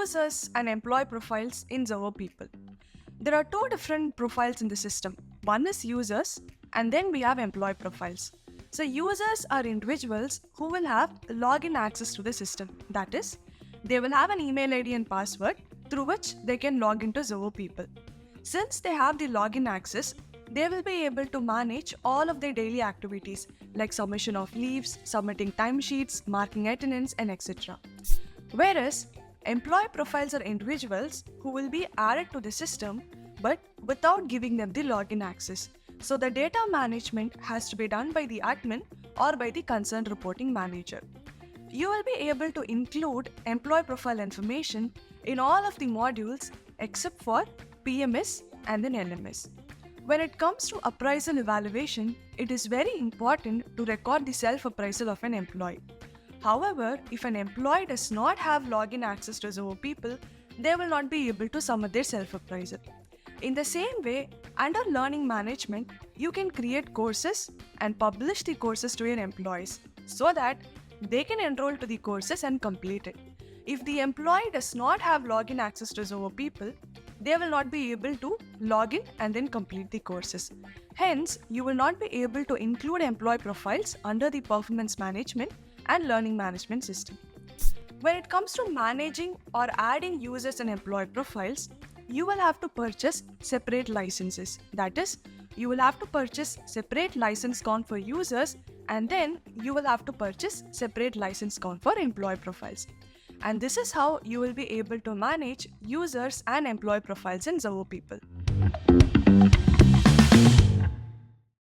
users and employee profiles in Zoho People. There are two different profiles in the system. One is users, and then we have employee profiles. So users are individuals who will have login access to the system. That is, they will have an email ID and password through which they can log into Zoho People. Since they have the login access, they will be able to manage all of their daily activities like submission of leaves, submitting timesheets, marking attendance, and etc. Whereas employee profiles are individuals who will be added to the system but without giving them the login access. So the data management has to be done by the admin or by the concerned reporting manager. You will be able to include employee profile information in all of the modules except for PMS and then LMS. When it comes to appraisal evaluation, it is very important to record the self-appraisal of an employee. However, if an employee does not have login access to Zoho People, they will not be able to submit their self-appraisal. In the same way, under learning management, you can create courses and publish the courses to your employees so that they can enroll to the courses and complete it. If the employee does not have login access to Zoho People, they will not be able to log in and then complete the courses. Hence, you will not be able to include employee profiles under the performance management and learning management system. When it comes to managing or adding users and employee profiles, you will have to purchase separate licenses. That is, you will have to purchase separate license count for users, and then you will have to purchase separate license count for employee profiles. And this is how you will be able to manage users and employee profiles in Zoho People.